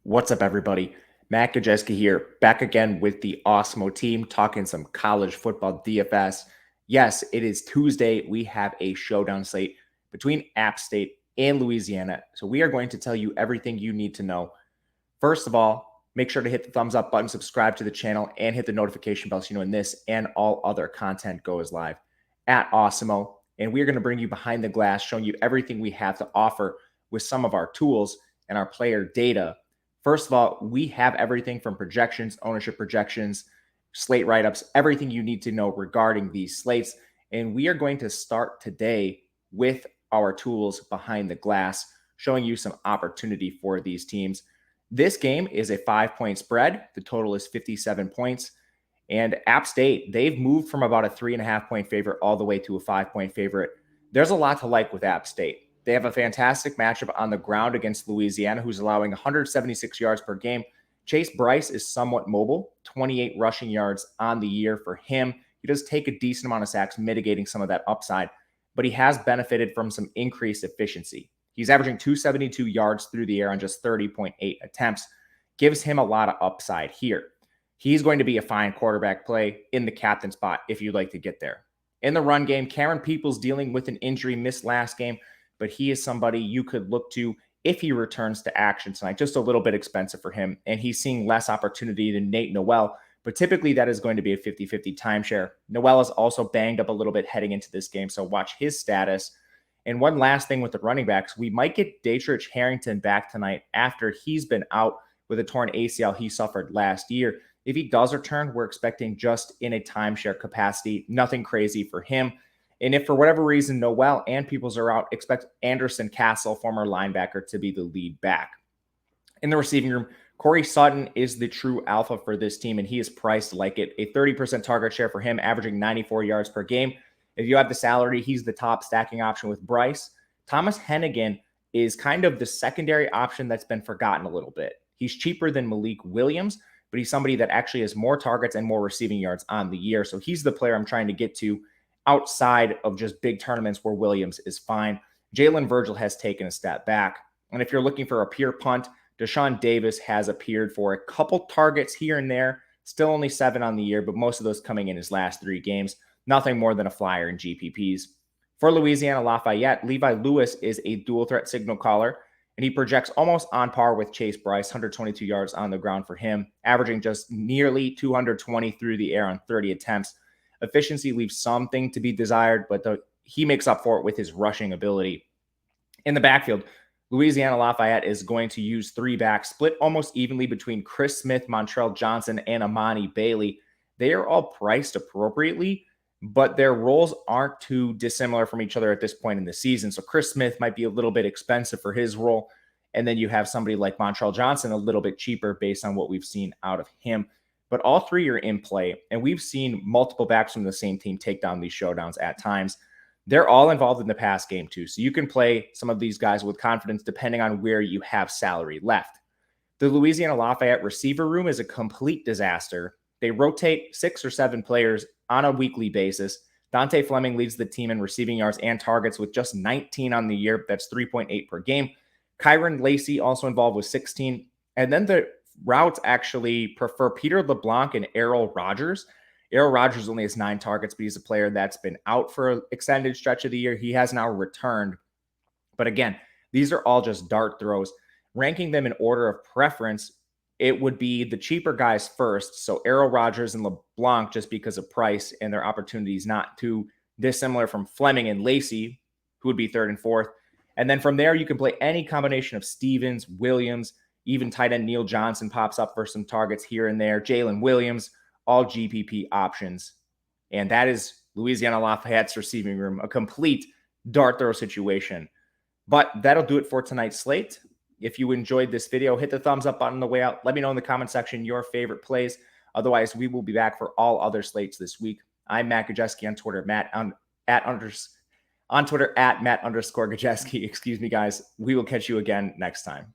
What's up, everybody? Matt Gajewski here, back again with the Awesemo team, talking some college football DFS. Yes, it is Tuesday. We have a showdown slate between App State and Louisiana. So we are going to tell you everything you need to know. First of all, make sure to hit the thumbs up button, subscribe to the channel, and hit the notification bell so you know when this and all other content goes live at Awesemo. And we are going to bring you behind the glass, showing you everything we have to offer with some of our tools and our player data. First of all, we have everything from projections, ownership projections, slate write-ups, everything you need to know regarding these slates. And we are going to start today with our tools behind the glass, showing you some opportunity for these teams. This game is a 5-point spread. The total is 57 points. And App State, they've moved from about a 3.5-point favorite all the way to a 5-point favorite. There's a lot to like with App State. They have a fantastic matchup on the ground against Louisiana, who's allowing 176 yards per game. Chase Bryce is somewhat mobile, 28 rushing yards on the year for him. He does take a decent amount of sacks, mitigating some of that upside, but he has benefited from some increased efficiency. He's averaging 272 yards through the air on just 30.8 attempts. Gives him a lot of upside here. He's going to be a fine quarterback play in the captain spot if you'd like to get there. In the run game, Cameron Peoples dealing with an injury, missed last game, but he is somebody you could look to if he returns to action tonight. Just a little bit expensive for him, and he's seeing less opportunity than Nate Noel, but typically that is going to be a 50-50 timeshare. Noel is also banged up a little bit heading into this game, so watch his status. And one last thing with the running backs, we might get Daytrich Harrington back tonight after he's been out with a torn ACL he suffered last year. If he does return, we're expecting just in a timeshare capacity, nothing crazy for him. And if for whatever reason Noel and Peoples are out, expect Anderson Castle, former linebacker, to be the lead back. In the receiving room, Corey Sutton is the true alpha for this team, and he is priced like it. A 30% target share for him, averaging 94 yards per game. If you have the salary, he's the top stacking option with Bryce. Thomas Hennigan is kind of the secondary option that's been forgotten a little bit. He's cheaper than Malik Williams, but he's somebody that actually has more targets and more receiving yards on the year. So he's the player I'm trying to get to outside of just big tournaments where Williams is fine. Jalen Virgil has taken a step back. And if you're looking for a pure punt, Deshaun Davis has appeared for a couple targets here and there, still only 7 on the year, but most of those coming in his last 3 games. Nothing more than a flyer in GPPs. For Louisiana Lafayette, Levi Lewis is a dual threat signal caller, and he projects almost on par with Chase Bryce, 122 yards on the ground for him, averaging just nearly 220 through the air on 30 attempts. Efficiency leaves something to be desired, but he makes up for it with his rushing ability. In the backfield, Louisiana Lafayette is going to use 3 backs, split almost evenly between Chris Smith, Montrell Johnson, and Amani Bailey. They are all priced appropriately, but their roles aren't too dissimilar from each other at this point in the season. So Chris Smith might be a little bit expensive for his role, and then you have somebody like Montrell Johnson a little bit cheaper based on what we've seen out of him. But all 3 are in play, and we've seen multiple backs from the same team take down these showdowns at times. They're all involved in the pass game too, so you can play some of these guys with confidence depending on where you have salary left. The Louisiana Lafayette receiver room is a complete disaster. They rotate 6 or 7 players on a weekly basis. Dante Fleming leads the team in receiving yards and targets with just 19 on the year. That's 3.8 per game. Kyron Lacey also involved with 16. And then the routes actually prefer Peter LeBlanc and Errol Rogers. Errol Rogers only has 9 targets, but he's a player that's been out for an extended stretch of the year. He has now returned. But again, these are all just dart throws. Ranking them in order of preference, it would be the cheaper guys first. So Errol Rogers and LeBlanc, just because of price and their opportunities not too dissimilar from Fleming and Lacey, who would be 3rd and 4th. And then from there, you can play any combination of Stevens, Williams, even tight end Neil Johnson pops up for some targets here and there. Jalen Williams, all GPP options. And that is Louisiana Lafayette's receiving room, a complete dart throw situation. But that'll do it for tonight's slate. If you enjoyed this video, hit the thumbs up button on the way out. Let me know in the comment section your favorite plays. Otherwise, we will be back for all other slates this week. I'm Matt Gajewski on Twitter, on Twitter at Matt_Gajewski. Excuse me, guys. We will catch you again next time.